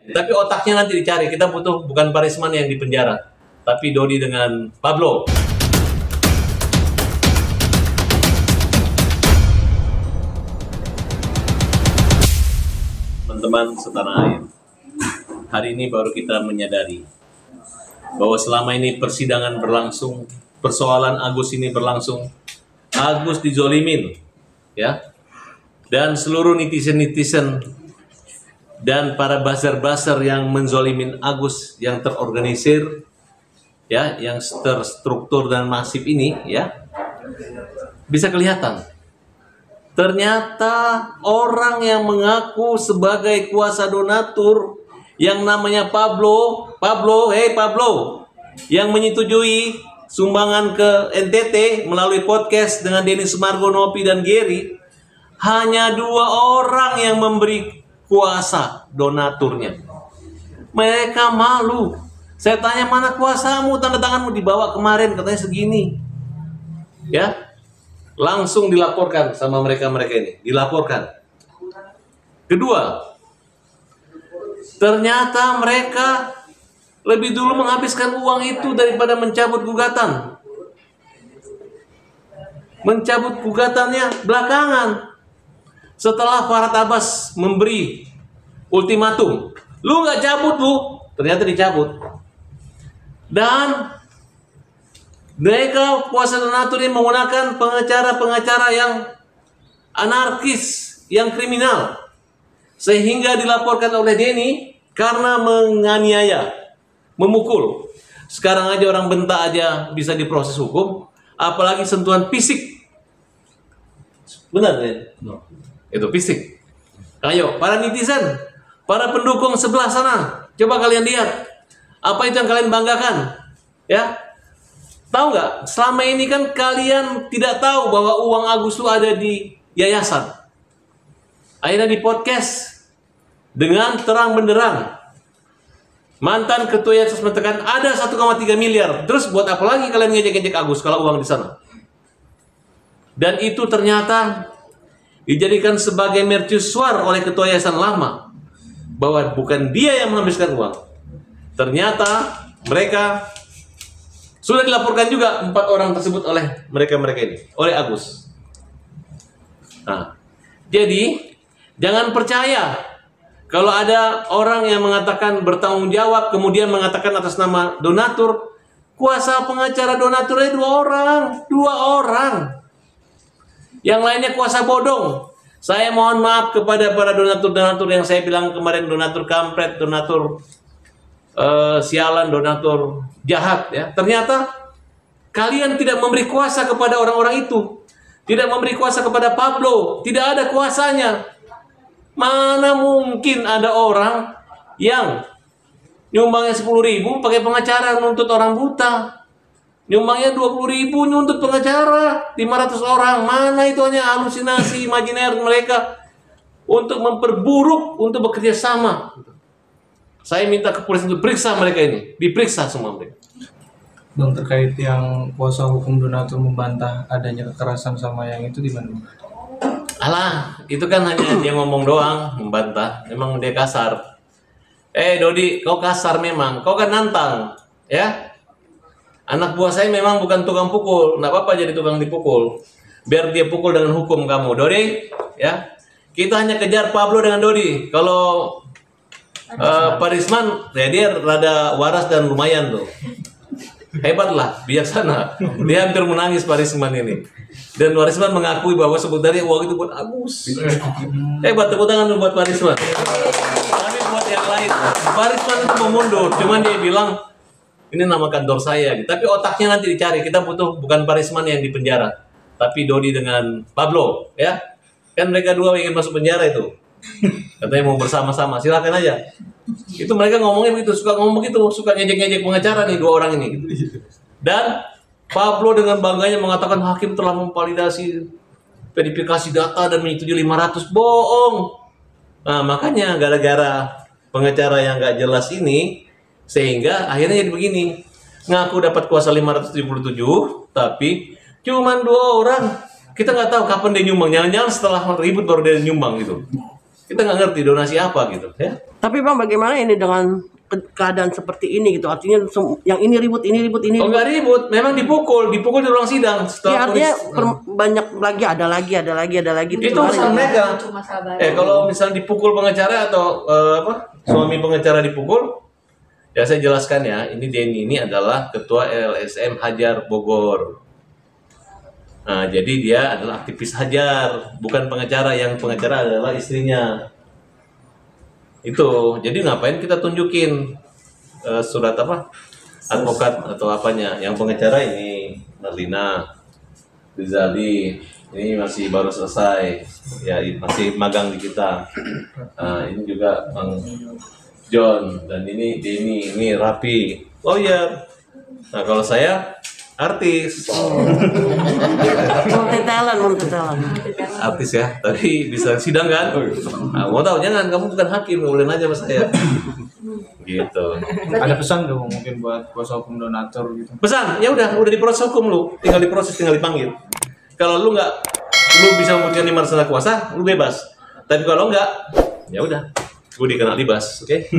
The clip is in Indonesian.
Tapi otaknya nanti dicari. Kita butuh bukan Parisman yang di penjara, tapi Dodi dengan Pablo. Teman-teman setanah air, hari ini baru kita menyadari bahwa selama ini persidangan berlangsung, persoalan Agus ini berlangsung, Agus dizolimin, ya, dan seluruh netizen-netizen dan para buzzer-buzzer yang menzolimin Agus yang terorganisir, ya, yang terstruktur dan masif ini, ya, bisa kelihatan. Ternyata orang yang mengaku sebagai kuasa donatur yang namanya Pablo, yang menyetujui sumbangan ke NTT melalui podcast dengan Denny Sumargo, Nopi, dan Gary, hanya 2 orang yang memberi kuasa donaturnya. Mereka malu. Saya tanya, mana kuasamu? Tanda tanganmu dibawa kemarin, katanya segini. Ya, langsung dilaporkan sama mereka ini. Dilaporkan. Kedua, ternyata mereka lebih dulu menghabiskan uang itu daripada mencabut gugatan. Mencabut gugatannya belakangan. Setelah Farhad Abbas memberi ultimatum, lu nggak cabut lu, ternyata dicabut. Dan mereka kuasa donatur ini menggunakan pengacara-pengacara yang anarkis, yang kriminal, sehingga dilaporkan oleh Denny karena menganiaya, memukul. Sekarang aja orang bentak aja bisa diproses hukum, apalagi sentuhan fisik. Benar, kan? No. Itu fisik. Ayo, para netizen, para pendukung sebelah sana, coba kalian lihat apa itu yang kalian banggakan, ya? Tahu nggak? Selama ini kan kalian tidak tahu bahwa uang Agus itu ada di yayasan. Akhirnya di podcast dengan terang benderang, mantan ketua yayasan mengatakan ada 1,3 miliar. Terus buat apa lagi kalian ngejek-ngejek Agus kalau uang di sana? Dan itu ternyata dijadikan sebagai mercusuar oleh ketua yayasan lama bahwa bukan dia yang menghabiskan uang. Ternyata mereka sudah dilaporkan juga 4 orang tersebut oleh mereka ini, oleh Agus. Nah, jadi jangan percaya kalau ada orang yang mengatakan bertanggung jawab kemudian mengatakan atas nama donatur. Kuasa pengacara donaturnya 2 orang. Yang lainnya kuasa bodong. Saya mohon maaf kepada para donatur-donatur yang saya bilang kemarin, donatur kampret, donatur sialan, donatur jahat, ya. Ternyata kalian tidak memberi kuasa kepada orang-orang itu. Tidak memberi kuasa kepada Pablo. Tidak ada kuasanya. Mana mungkin ada orang yang nyumbangnya 10.000 pakai pengacara nuntut orang buta. Nyumbangnya 20.000 nuntut pengacara 500 orang. Mana itu hanya halusinasi imajiner mereka untuk memperburuk, untuk bekerja sama. Saya minta kepolisian untuk periksa mereka ini, diperiksa semua mereka. Bang, terkait yang kuasa hukum donatur membantah adanya kekerasan sama yang itu di mana? Alah, itu kan hanya dia ngomong doang, membantah. Memang dia kasar. Dodi, kau kasar memang. Kau kan nantang, ya. Anak buah saya memang bukan tukang pukul. Nggak apa-apa jadi tukang dipukul. Biar dia pukul dengan hukum kamu, Dodi, ya. Kita hanya kejar Pablo dengan Dodi. Kalau Parisman, ya dia rada waras dan lumayan tuh. Hebatlah, bijaksana. Dia hampir menangis Parisman ini. Dan Parisman mengakui bahwa sebenarnya uang itu buat Agus. Hebat, tepuk tangan buat Parisman. Tapi buat yang lain, Parisman itu mau mundur. Cuman dia bilang, ini nama kantor saya. Tapi otaknya nanti dicari. Kita butuh bukan Parisman yang di penjara, tapi Dodi dengan Pablo, ya. Kan mereka 2 ingin masuk penjara itu. Katanya mau bersama-sama, silakan aja. Itu mereka ngomongnya begitu, suka ngomong gitu, suka ngejek-ngejek pengacara nih 2 orang ini. Gitu. Dan Pablo dengan bangganya mengatakan hakim telah memvalidasi verifikasi data dan menyetujui 500. Bohong. Nah, makanya gara-gara pengacara yang nggak jelas ini, sehingga akhirnya jadi begini. Ngaku dapat kuasa 577, tapi cuman 2 orang. Kita nggak tahu kapan dia nyumbang. Jangan-jangan setelah ribut baru dia nyumbang gitu. Kita nggak ngerti donasi apa gitu, ya. Tapi Bang, bagaimana ini dengan keadaan seperti ini gitu? Artinya yang ini ribut, ini ribut, ini Oh ribut. nggak ribut, memang dipukul di ruang sidang. Ya, Setelah artinya tulis- banyak lagi, ada lagi. itu Tiap hari. urusan mereka. Cuma sabar. Kalau misalnya dipukul pengacara atau suami pengacara dipukul, ya saya jelaskan ya. Ini Denny ini adalah ketua LSM Hajar Bogor. Nah, jadi dia adalah aktivis Hajar, bukan pengacara. Yang pengacara adalah istrinya. Itu. Jadi ngapain kita tunjukin surat apa? Advokat atau apanya? Yang pengacara ini Marlina Rizali. Ini masih baru selesai. Ya, masih magang di kita. Ini juga Bang John dan ini Denny, ini Rapi. Oh iya. Nah, kalau saya artis. multi talent. Artis ya, tapi bisa sidang kan? Nah, mau tahu jangan, kamu bukan hakim, nggak boleh nanya sama saya. Gitu. Ada pesan dong mungkin buat kuasa hukum donatur gitu. Pesan, ya udah diproses hukum lu, tinggal diproses, tinggal dipanggil. Kalau lu bisa membuktikan di masalah kuasa, lu bebas. Tapi kalau enggak, ya udah, gue dikena libas, oke?